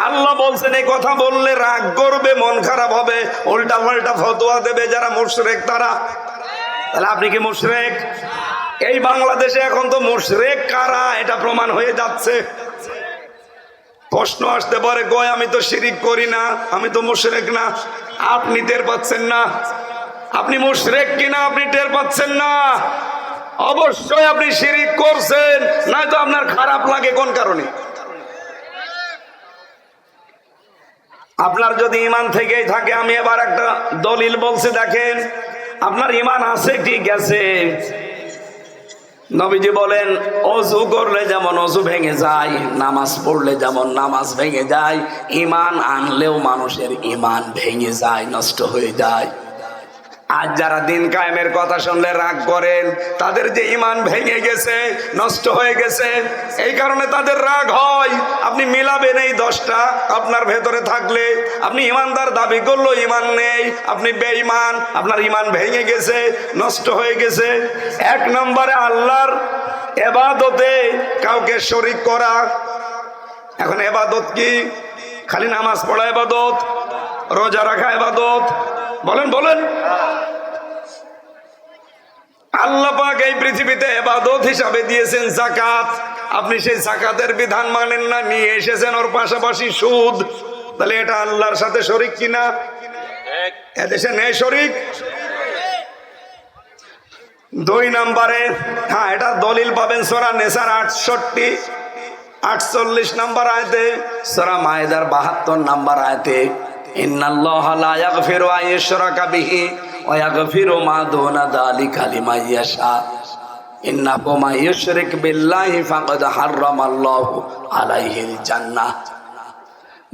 আল্লাহ বলছেন এই কথা বললে রাগ করবে, মন খারাপ হবে, উল্টা পাল্টা ফতোয়া দেবে যারা মুশরিক তারা। তাহলে আপনি কি মুশরিক? এই বাংলাদেশে এখন তো মুশরিক কারা এটা প্রমাণ হয়ে যাচ্ছে। প্রশ্ন আসতে পারে, কই আমি তো শিরিক করি না, আমি তো মুশরিক না। আপনি টের পাচ্ছেন না? আপনি মুশরিক কিনা আপনি টের পাচ্ছেন না? অবশ্যই আপনি শিরিক করছেন, নয়তো আপনার খারাপ লাগে কোন কারণে? আপনার যদি ঈমান থেকেই থাকে, আমি এবার একটা দলিল বলছি, দেখেন আপনার ঈমান আছে ঠিক আছে। নবীজি বলেন ওযু করলে যেমন ওযু ভেঙে যায়, নামাজ পড়লে যেমন নামাজ ভেঙে যায়, ঈমান আনলেও মানুষের ঈমান ভেঙে যায়, নষ্ট হয়ে যায়। আজ যারা দিন কায়েমের কথা শুনলে রাগ করেন, তাদের যে ঈমান ভেঙে গেছে, নষ্ট হয়ে গেছে, এই কারণে তাদের রাগ হয়। আপনি মিলাবেন এই 10টা আপনার ভেতরে থাকলে, আপনি ঈমানদার দাবি করলো ঈমান নেই, আপনি বেঈমান, আপনার ঈমান ভেঙে গেছে, নষ্ট হয়ে গেছে। 1 নম্বরে আল্লাহর ইবাদতে কাউকে শরীক করা। এখন ইবাদত কি? খালি নামাজ পড়া ইবাদত, রোজা রাখা ইবাদত? বলেন বলেন। আল্লাহ পাক এই পৃথিবীতে ইবাদত হিসাবে দিয়েছেন যাকাত। আপনি সেই যাকাতের বিধান মানেন না, নিয়ে এসেছেন ওর পাশাপাশি সুদ। তাহলে এটা আল্লাহর সাথে শরীক কিনা? এদেশে নেই শরীক। 2 নম্বরে, হ্যাঁ এটা দলিল পাবেন সূরা নিসার 48 নম্বর আয়াতে, সূরা মায়েদার 72 নম্বর আয়াতে, ইন্নাল্লাহা লা ইয়াগফিরু আন ইউশরাকা বিহি ওয়া ইয়াগফিরু মা দুনা যালিকা লিমান ইয়াশা ইন্নাহু মান ইউশরিক বিল্লাহি ফাকাদ হারামাল্লাহু আলাইহিল জান্নাহ।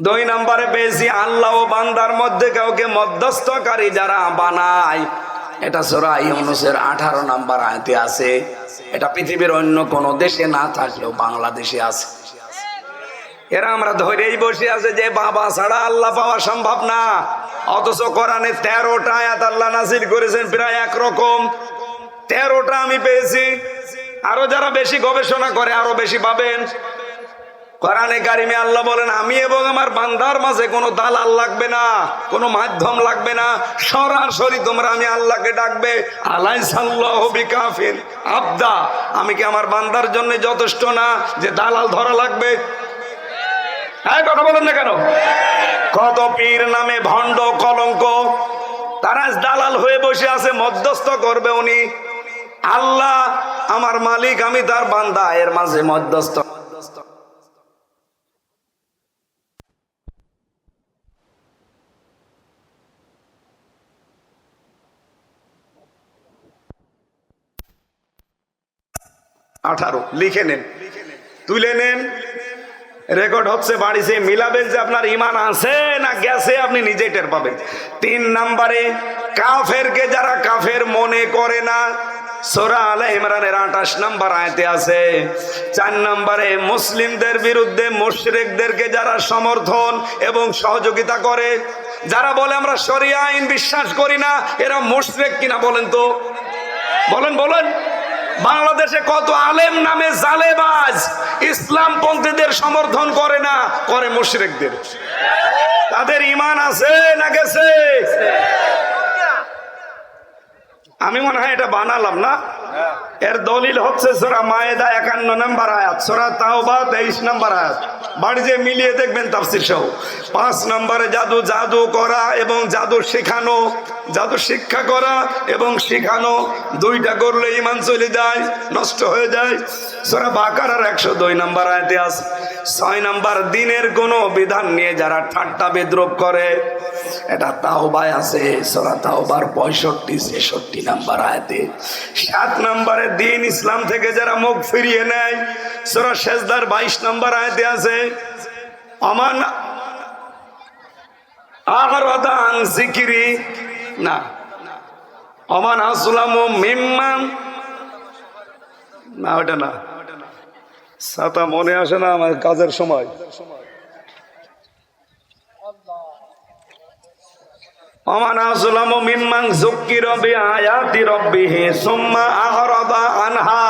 2 নম্বরে পেয়েছি আল্লাহ ও বান্দার মধ্যে কাউকে মধ্যস্থকারী যারা বানায়। এটা সূরা ইউনূসের 18 নম্বর আয়াতে আছে। এটা পৃথিবীর অন্য কোনো দেশে না থাকলেও বাংলাদেশে আছে। এরা আমরা ধরেই বসে আছে যে বাবা ছাড়া আল্লাহ পাওয়া সম্ভব না, অথচ কোরআনে 13টা আয়াত আল্লাহ নাযিল করেছেন প্রায় একরকম। 13টা আমি পেয়েছি, আরো যারা বেশি গবেষণা করে আরো বেশি পাবেন। কোরআনে কারিমে আল্লাহ বলেন আমি এবং আমার বান্দার মাঝে কোনো দালাল লাগবে না, কোনো মাধ্যম লাগবে না, সরাসরি তোমরা আমি আল্লাহকে ডাকবে। আলাইসাল্লাহু বিকাফিন আবদা, আমি কি আমার বান্দার জন্য যথেষ্ট না যে দালাল ধরা লাগবে? হ্যাঁ কথা বলেন না কেন? কত পীর নামে ভণ্ড কলঙ্ক, তারা দালাল হয়ে বসে আছে, মধ্যস্থ করবে উনি। আল্লাহ আমার মালিক, আমি তার বান্দা, এর মাঝে মধ্যস্থ 18 লিখে নেন, তুলে নেন, রেকর্ড হচ্ছে বাড়িতে, মিলাবেন যে আপনার ইমান আছে না গেছে, আপনি নিজেই টের পাবেন। 3 নম্বরে কাফেরকে যারা কাফের মনে করে না, সূরা আলে ইমরানের 28 নম্বর আয়াতে আছে। 4 নম্বরে মুসলিমদের বিরুদ্ধে মুশরিকদেরকে যারা সমর্থন এবং সহযোগিতা করে, যারা বলে আমরা শরিয়া আইন বিশ্বাস করি না, এরা মুশরিক কিনা বলেন তো, বলেন বলেন। বাংলাদেশে কত আলেম নামে জালেবাজ ইসলাম পন্থীদের সমর্থন করে না, করে মুশরিকদের। তাদের ঈমান আছে না গেছে? আমি মনে হয় এটা বানালাম না, এর দলিল হচ্ছে সূরা মায়েদা 51 নম্বর আয়াত, সূরা তাওবা 23 নম্বর আয়াত। বাড়িতে মিলিয়ে দেখবেন তাফসীর সহ। 5 নম্বরে জাদু করা এবং জাদু শেখানো, জাদু শিক্ষা করা এবং শেখানো, দুইটা করলে ঈমান চলে যায়, নষ্ট হয়ে যায়। সূরা বাকারার 102 নম্বর আয়াতে আছে। 6 নম্বর দ্বীনের কোনো বিধান নিয়ে যারা ঠাট্টা বিদ্রুপ করে, এটা তাওবায় আছে, সূরা তাওবার 65-66 নম্বর আয়াতে। 7 নম্বরে দ্বীন ইসলাম থেকে যারা মুখ ফিরিয়ে নেয়, সূরা সেজদার 22 নম্বর আয়াতে আছে। আমান আ'রাদা আন যিকরি, না, আমান আসলামু মিম্মান, না ওটা না, সাতা মনে আসে না আমার কাজের সময়। আমান আসলামু মিম্মান যুক্কিরা বিআয়াতি রাব্বিহি সুম্মা আ'রাদা আনহা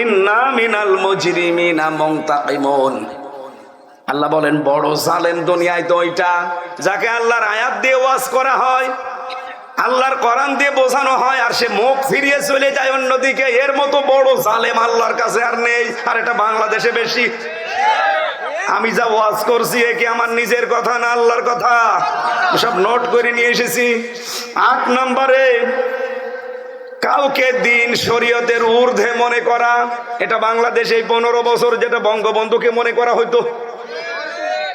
ইন্না মিনাল মুজরিমিনা মুনতাকিমুন। আল্লাহ বলেন বড় জালেম দুনিয়ায় তো ওইটা, যাকে আল্লাহর আয়াত দিয়ে ওয়াজ করা হয়, আল্লাহর কোরআন দিয়ে বোঝানো হয়, আর সে মুখ ফিরিয়ে চলে যায় অন্যদিকে। এর মতো বড় জালেম আল্লাহর কাছে আর নেই। আর এটা বাংলাদেশে বেশি। আমি যা ওয়াজ করছি এ কি আমার নিজের কথা না আল্লাহর কথা? সব নোট করে নিয়ে এসেছি। 8 নম্বরে কাউকে দিন শরীয়তের ঊর্ধ্বে মনে করা, এটা বাংলাদেশে 15 বছর যেটা বঙ্গবন্ধুকে মনে করা হইতো,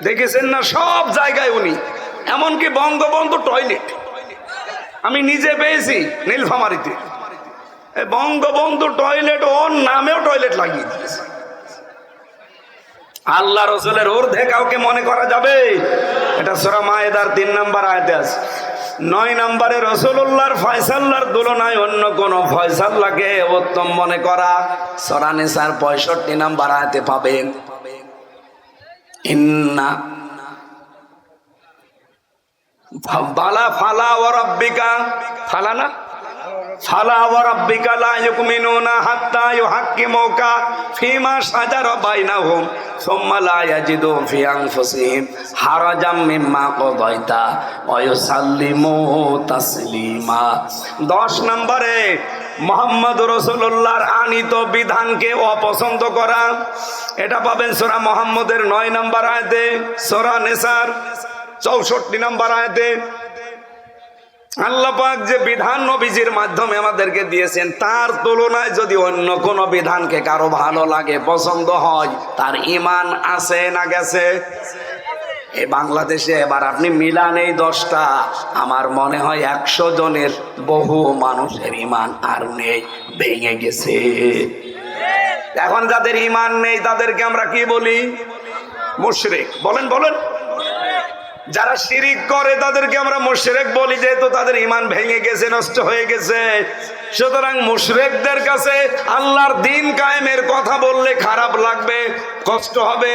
দেখেছেন না? সব জায়গায় উনি, এমনকি বঙ্গবন্ধু টয়লেট আমি নিজে পেয়েছি নীলফামারীতে, বঙ্গবন্ধু টয়লেট ওর নামেও টয়লেট লাগিয়ে দিয়েছে। আল্লাহ রাসূলের ঊর্ধ্বে কাউকে মনে করা যাবে? এটা সূরা মায়েদার 3 নম্বর আয়াতে আছে। 9 নম্বরে রাসূলুল্লাহর ফয়সালার তুলনায় অন্য কোন ফয়সালাকে উত্তম মনে করা, সূরা নিসার 65 নম্বর আয়াতে পাবেন। ইন্না বালা ফালা ওয়া রাব্বিকা, ফালা না, ফালা ওয়া রাব্বিকা লা ইউমিনুনা হাত্তা ইউহাক্কিমুকা ফিমা শাজারা বাইনাহুম সুম্মা লা ইয়াজিদু ফি আনফুসিহিম হারাজাম মিম্মা কাদাইতা ওয়া ইউসাল্লিমু তাসলিমা। 10 নম্বরে মুহাম্মদ রাসূলুল্লাহর আনিত বিধানকে অপছন্দ করা, এটা পাবেন সূরা মুহাম্মদের 9 নম্বর আয়াতে, সূরা নিসার 64 নম্বর আয়াতে। আল্লাহ পাক যে বিধান নবীজির মাধ্যমে আমাদেরকে দিয়েছেন, তার তুলনায় যদি অন্য কোন বিধানকে কারো ভালো লাগে, পছন্দ হয়, তার ঈমান আছে না গেছে? এই বাংলাদেশে এবার আপনি মিলান এই 10টা, আমার মনে হয় 100 জনের বহু মানুষের ঈমান আর নেই, ভেঙে গেছে। এখন যাদের ঈমান নেই তাদেরকে আমরা কি বলি? মুশরিক। বলেন বলেন। যারা শিরিক করে তাদেরকে আমরা মুশরিক বলি, যেহেতু তাদের ঈমান ভেঙে গেছে, নষ্ট হয়ে গেছে। সুতরাং মুশরিকদের কাছে আল্লাহর দ্বীন কায়েমের কথা বললে খারাপ লাগবে, কষ্ট হবে।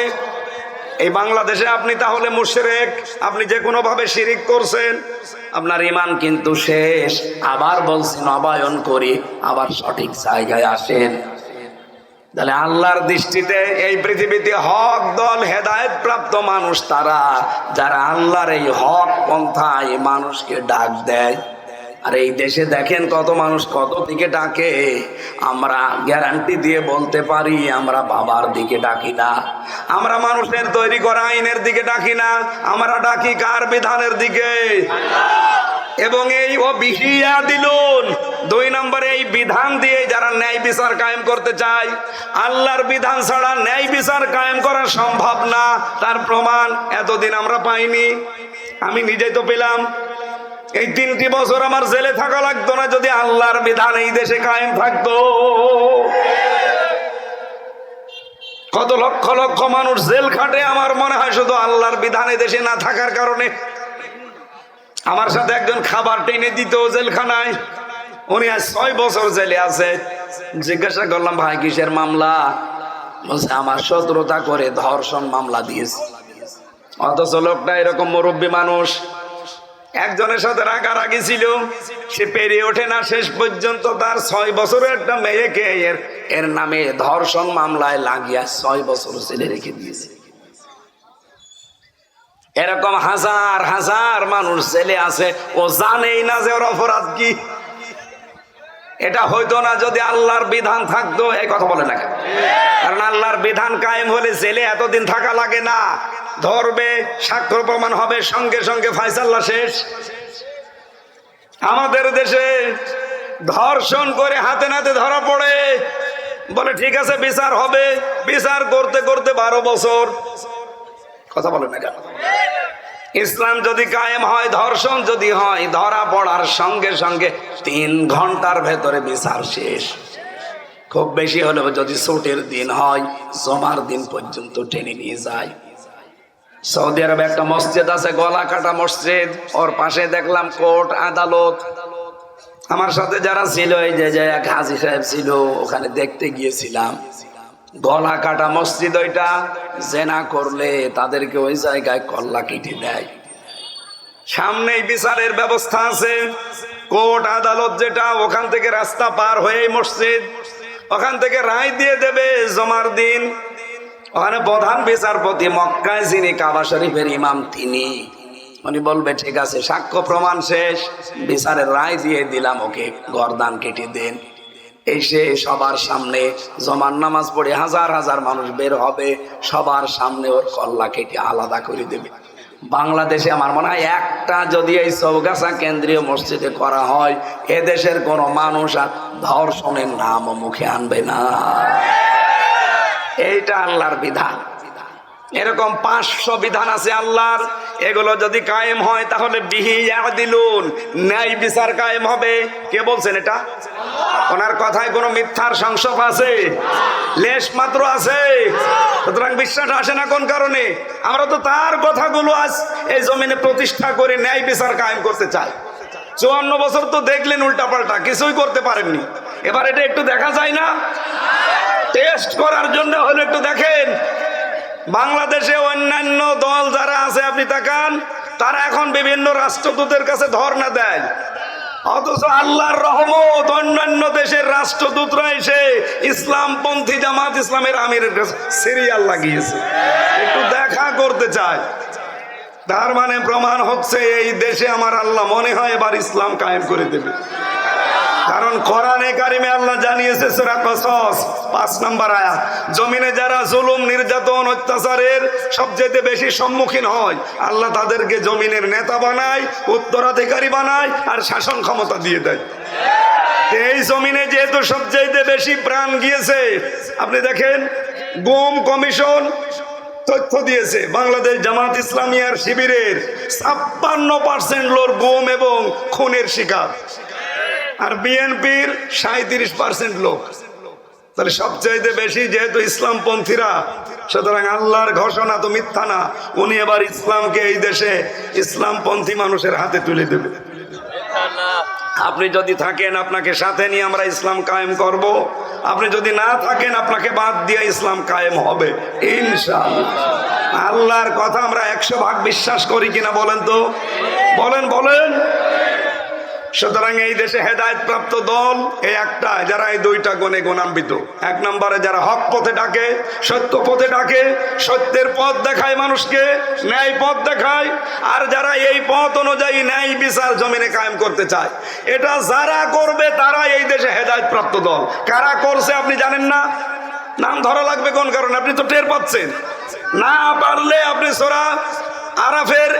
এই বাংলাদেশে আপনি তাহলে মুশরিক, আপনি যে কোনো ভাবে শিরিক করছেন, আপনার ঈমান কিন্তু শেষ। আবার বলছি নবায়ন করি, আবার সঠিক জায়গায় আসেন। তাহলে আল্লাহর দৃষ্টিতে এই পৃথিবীতে হক দল, হেদায়েত প্রাপ্ত মানুষ তারা যারা আল্লাহর এই হক পন্থায় মানুষকে ডাক দেয়। আর এই দেশে দেখেন কত মানুষ কত দিকে ডাকে, আমরা গ্যারান্টি দিয়ে বলতে পারি আমরা বাবার দিকে ডাকি না, আমরা মানুষের তৈরি করা আইনের দিকে ডাকি না, আমরা ডাকি কার? বিধানের দিকে। এবং এই ও বিহিয়া দিলুন 2 নম্বরে এই বিধান দিয়ে যারা ন্যায় বিচার কায়েম করতে চায়, আল্লাহর বিধান ছাড়া ন্যায় বিচার কায়েম করা সম্ভব না। তার প্রমাণ এতদিন আমরা পাইনি, আমি নিজেই তো পেলাম। এই 3টি বছর আমার জেলে থাকা লাগতো না যদি আল্লাহর বিধান এই দেশে কায়েম থাকতো। কত লক্ষ লক্ষ মানুষ জেল খাটে, আমার মনে হয় শুধু আল্লাহর বিধানে দেশে না থাকার কারণে। আমার সাথে একজন খাবার টেনে দিত জেলখানায়, উনি আজ 6 বছর জেলে আছে। জিজ্ঞাসা করলাম, ভাই কিসের মামলা? বলছে আমার 17টা করে ধর্ষণ মামলা দিয়েছে। অথচ লোকটা এরকম মুরব্বী মানুষ, একজনের সাথে রাগারাগি ছিল, সে পেরিয়ে ওঠে না, শেষ পর্যন্ত তার 6 বছরের একটা মেয়েকে এর নামে ধর্ষণ মামলায় লাগিয়ে 6 বছর জেলে রেখে দিয়েছে। এরকম হাজার হাজার মানুষ জেলে আছে, ও জানেই না যে ওর অপরাধ কি। এটা হইতো না যদি আল্লাহর বিধান থাকতো। এই কথা বলে না কেন? কারণ আল্লাহর বিধান কায়েম হলে জেলে এতদিন থাকা লাগে না, ধরবে, সাক্ষ্য প্রমাণ হবে, সঙ্গে সঙ্গে ফায়সালা শেষ। আমাদের দেশে ধর্ষণ করে হাতে নাতে ধরা পড়ে, বলে ঠিক আছে বিচার হবে, বিচার করতে করতে 12 বছর। কথা বলে না কেন? ইসলাম যদি কায়েম হয়, ধর্ষণ যদি হয়, ধরা পড়ার সঙ্গে সঙ্গে 3 ঘন্টার ভেতরে বিচার শেষ। খুব বেশি হলেও যদি ছুটির দিন হয়, জমার দিন পর্যন্ত টেনে নিয়ে যায়। সৌদি আরবে একটা মসজিদ আছে, গলা কাটা মসজিদ, ওর পাশে দেখলাম কোর্ট আদালত। আমার সাথে যারা ছিল, এই যে এক হাজী সাহেব ছিল, ওখানে দেখতে গিয়েছিলাম। গলা কাটা মসজিদ ওইটা, জেনা করলে তাদেরকে ওই জায়গায় কল্লা কেটে দেয়। সামনেই বিচারের ব্যবস্থা আছে, কোর্ট আদালত যেটা, ওখান থেকে রাস্তা পার হয়ে মসজিদ, ওখান থেকে রায় দিয়ে দেবে জমার দিন। ওখানে প্রধান বিচারপতি, মক্কায় যিনি কাবা শরীফের ইমাম, তিনি উনি বলবে ঠিক আছে, সাক্ষ্য প্রমাণ শেষ, বিচারের রায় দিয়ে দিলাম, ওকে গর্দান কেটে দেন। এসে সবার সামনে জমার নামাজ পড়ে হাজার হাজার মানুষ বের হবে, সবার সামনে ওর কল্লা কেটে আলাদা করে দেবে। বাংলাদেশে আমার মনে হয় একটা যদি এই চৌগাছা কেন্দ্রীয় মসজিদে করা হয়, এদেশের কোনো মানুষ আর ধর্ষণের নামও মুখে আনবে না। এইটা আল্লাহর বিধান। এরকম 500 বিধান আছে আল্লাহর, এগুলো যদি কায়েম হয় তাহলে বিহি ইয়াদিলুন, ন্যায় বিচার কায়েম হবে। কে বলছেন এটা? ওনার কথায় কোনো মিথ্যার সংসব আছে? লেশ মাত্র আছে? সুতরাং বিশ্বাস আসে না কোন কারণে? আমরা তো তার কথাগুলো আজ এই জমিনে প্রতিষ্ঠা করে ন্যায় বিচার কায়েম করতে চাই। 54 বছর তো দেখলেন উল্টাপাল্টা, কিছুই করতে পারেননি। এবার এটা একটু দেখা যায় না? টেস্ট করার জন্য হলে একটু দেখেন। বাংলাদেশে অন্যান্য দল যারা আছে, আপনি তাকান, তারা এখন বিভিন্ন রাষ্ট্রদূতের কাছে ধর্ণা দেয়। অথচ আল্লাহর রহমত, অন্যান্য দেশের রাষ্ট্রদূতরা এসে ইসলামপন্থী জামাত ইসলামের আমিরের কাছে সিরিয়াল লাগিয়েছে, একটু দেখা করতে চায়। তার মানে প্রমাণ হচ্ছে এই দেশে আমার আল্লাহ মনে হয় এবার ইসলাম কায়েম করে দেবে। কারণ কোরআনে কারিমে আল্লাহ জানিয়েছে, সূরা কসস 5 নম্বর আয়াত, জমিনে যারা জুলুম, নির্যাতন, অত্যাচারের সবচেয়ে বেশি সম্মুখীন হয়, আল্লাহ তাদেরকে জমিনের নেতা বানায়, উত্তরাধিকারী বানায়, আর শাসন ক্ষমতা দিয়ে দেয়। এই জমিনে যেহেতু সবচেয়ে বেশি প্রাণ গিয়েছে, আপনি দেখেন গুম কমিশন তথ্য দিয়েছে, বাংলাদেশ জামাত ইসলামী আর শিবিরের 56% লোক গুম এবং খুনের শিকার, আর বিএনপির 37% লোক। তাহলে সবচেয়ে বেশি যেহেতু ইসলামপন্থীরা, সুতরাং আল্লাহর ঘোষণা তো মিথ্যা না, উনি এবার ইসলামকে এই দেশে ইসলামপন্থী মানুষের হাতে তুলে দেবে। আপনি যদি থাকেন, আপনাকে সাথে নিয়ে আমরা ইসলাম কায়েম করব। আপনি যদি না থাকেন, আপনাকে বাদ দিয়ে ইসলাম কায়েম হবে ইনশাআল্লাহ। আল্লাহর কথা আমরা 100 ভাগ বিশ্বাস করি কিনা বলেন তো? বলেন বলেন। সুতরাং এই দেশে হেদায়েত প্রাপ্ত দল এই একটা, যারা এই 2টা গুণে গুণান্বিত। 1 নম্বরে যারা হক পথে ডাকে, সত্য পথে ডাকে, সত্যের পথ দেখায় মানুষকে, ন্যায় পথ দেখায়, আর যারা এই পথ অনুযায়ী ন্যায় বিচার জমিনে কায়েম করতে চায়। এটা যারা করবে তারা এই দেশে হেদায়েত প্রাপ্ত দল। কারা করছে আপনি জানেন না? নাম ধরা লাগবে কোন কারণে? আপনি তো টের পাচ্ছেন না। পারলে আপনি সূরা আরাফের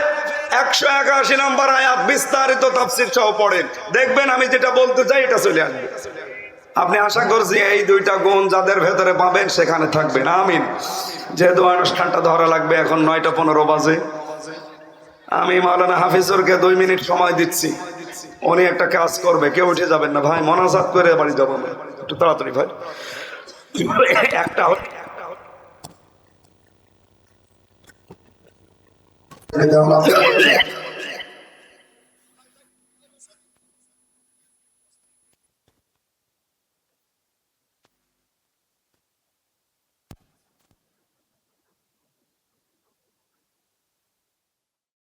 181 নম্বর আয়াত বিস্তারিত তাফসীর সহ পড়েন, দেখবেন আমি যেটা বলতে চাই এটা চলে আসবে। আপনি আশা করছি এই 2টা গুণ যাদের ভেতরে পাবেন সেখানে থাকবেন। আমিন। যেহেতু অনুষ্ঠানটা ধরা লাগবে, এখন 9:15 বাজে, আমি মাওলানা হাফিজুরকে 2 মিনিট সময় দিচ্ছি, উনি একটা কাজ করবে। কেউ উঠে যাবেন না ভাই, মোনাজাত করে বাড়ি যাবো, একটু তাড়াতাড়ি ভাই। একটা দেওয়া